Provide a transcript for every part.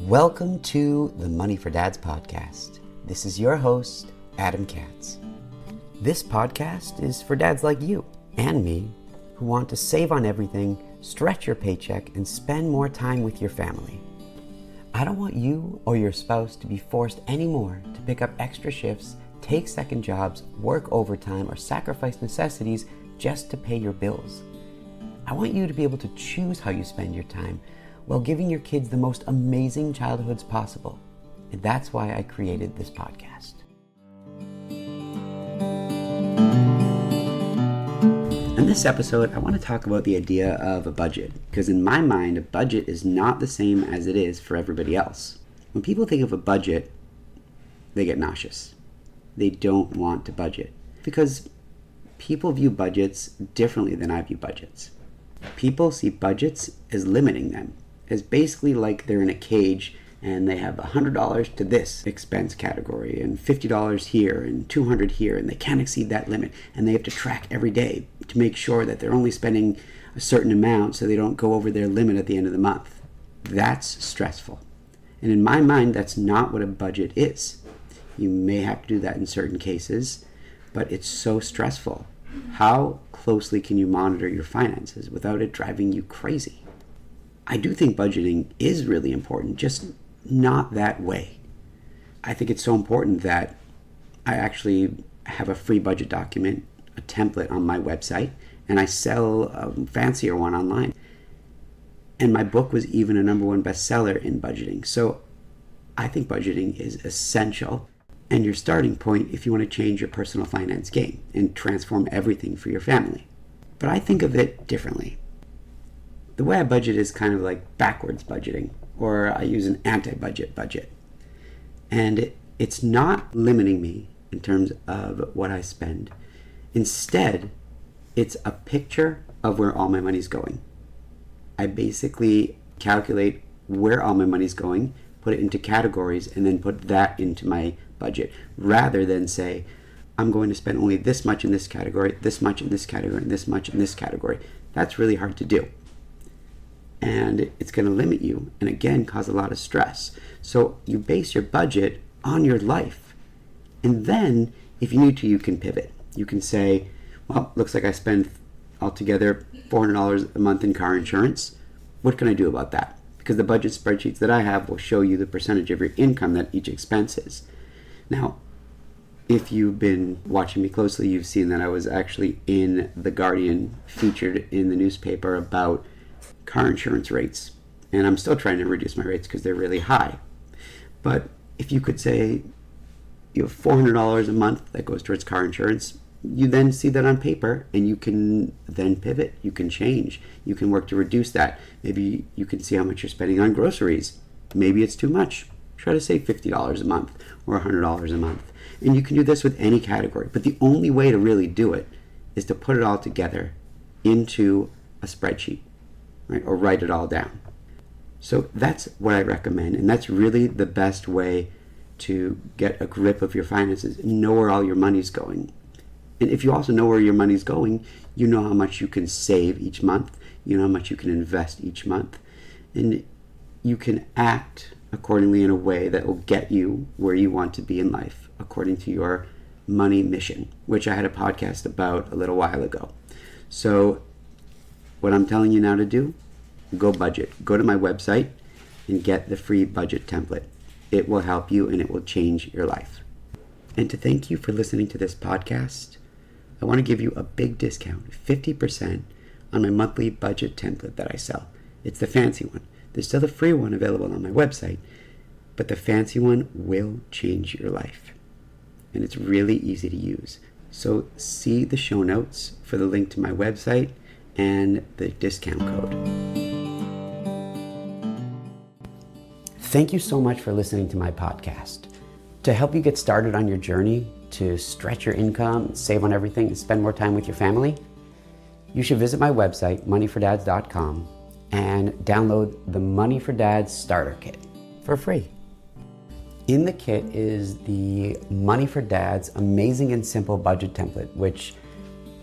Welcome to the Money for Dads podcast. This is your host, Adam Katz. This podcast is for dads like you and me who want to save on everything, stretch your paycheck, and spend more time with your family. I don't want you or your spouse to be forced anymore to pick up extra shifts, take second jobs, work overtime, or sacrifice necessities just to pay your bills. I want you to be able to choose how you spend your time while giving your kids the most amazing childhoods possible. And that's why I created this podcast. In this episode, I want to talk about the idea of a budget, because in my mind, a budget is not the same as it is for everybody else. When people think of a budget, they get nauseous. They don't want to budget because people view budgets differently than I view budgets. People see budgets as limiting them, as basically like they're in a cage and they have $100 to this expense category and $50 here and $200 here, and they can't exceed that limit, and they have to track every day to make sure that they're only spending a certain amount so they don't go over their limit at the end of the month. That's stressful. And in my mind, that's not what a budget is. You may have to do that in certain cases, but it's so stressful. How closely can you monitor your finances without it driving you crazy? I do think budgeting is really important, just not that way. I think it's so important that I actually have a free budget document, a template on my website, and I sell a fancier one online. And my book was even a #1 bestseller in budgeting. So I think budgeting is essential and your starting point if you want to change your personal finance game and transform everything for your family. But I think of it differently. The way I budget is kind of like backwards budgeting, or I use an anti-budget budget. And it's not limiting me in terms of what I spend. Instead, it's a picture of where all my money's going. I basically calculate where all my money's going, put it into categories, and then put that into my budget, rather than say, I'm going to spend only this much in this category, this much in this category, and this much in this category. That's really hard to do. And it's going to limit you and again cause a lot of stress. So you base your budget on your life. And then if you need to, you can pivot. You can say, well, looks like I spend altogether $400 a month in car insurance. What can I do about that? Because the budget spreadsheets that I have will show you the percentage of your income that each expense is. Now, if you've been watching me closely, you've seen that I was actually in The Guardian, featured in the newspaper about car insurance rates, and I'm still trying to reduce my rates because they're really high. But if you could say you have $400 a month that goes towards car insurance, you then see that on paper and you can then pivot, you can change, you can work to reduce that. Maybe you can see how much you're spending on groceries. Maybe it's too much. Try to save $50 a month or $100 a month. And you can do this with any category, but the only way to really do it is to put it all together into a spreadsheet. Right, or write it all down. So that's what I recommend, and that's really the best way to get a grip of your finances, know where all your money's going. And if you also know where your money's going, you know how much you can save each month, you know how much you can invest each month, and you can act accordingly in a way that will get you where you want to be in life, according to your money mission, which I had a podcast about a little while ago. So what I'm telling you now to do, go budget. Go to my website and get the free budget template. It will help you and it will change your life. And to thank you for listening to this podcast, I want to give you a big discount, 50% on my monthly budget template that I sell. It's the fancy one. There's still the free one available on my website, but the fancy one will change your life. And it's really easy to use. So see the show notes for the link to my website and the discount code. Thank you so much for listening to my podcast. To help you get started on your journey to stretch your income, save on everything, and spend more time with your family, you should visit my website, moneyfordads.com, and download the Money for Dads Starter Kit for free. In the kit is the Money for Dads Amazing and Simple Budget Template, which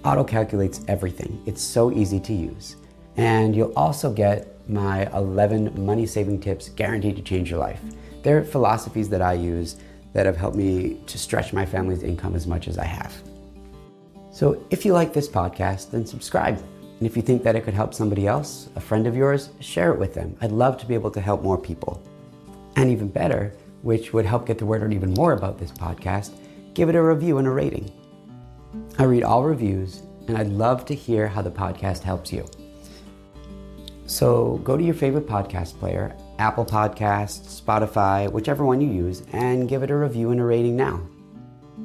auto-calculates everything. It's so easy to use. And you'll also get my 11 money saving tips guaranteed to change your life. They're philosophies that I use that have helped me to stretch my family's income as much as I have. So if you like this podcast, then subscribe. And if you think that it could help somebody else, a friend of yours, share it with them. I'd love to be able to help more people. And even better, which would help get the word out even more about this podcast, give it a review and a rating. I read all reviews, and I'd love to hear how the podcast helps you. So go to your favorite podcast player, Apple Podcasts, Spotify, whichever one you use, and give it a review and a rating now.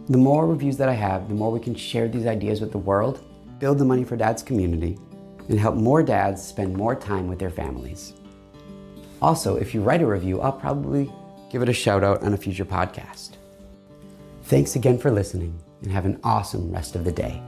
The more reviews that I have, the more we can share these ideas with the world, build the Money for Dads community, and help more dads spend more time with their families. Also, if you write a review, I'll probably give it a shout out on a future podcast. Thanks again for listening, and have an awesome rest of the day.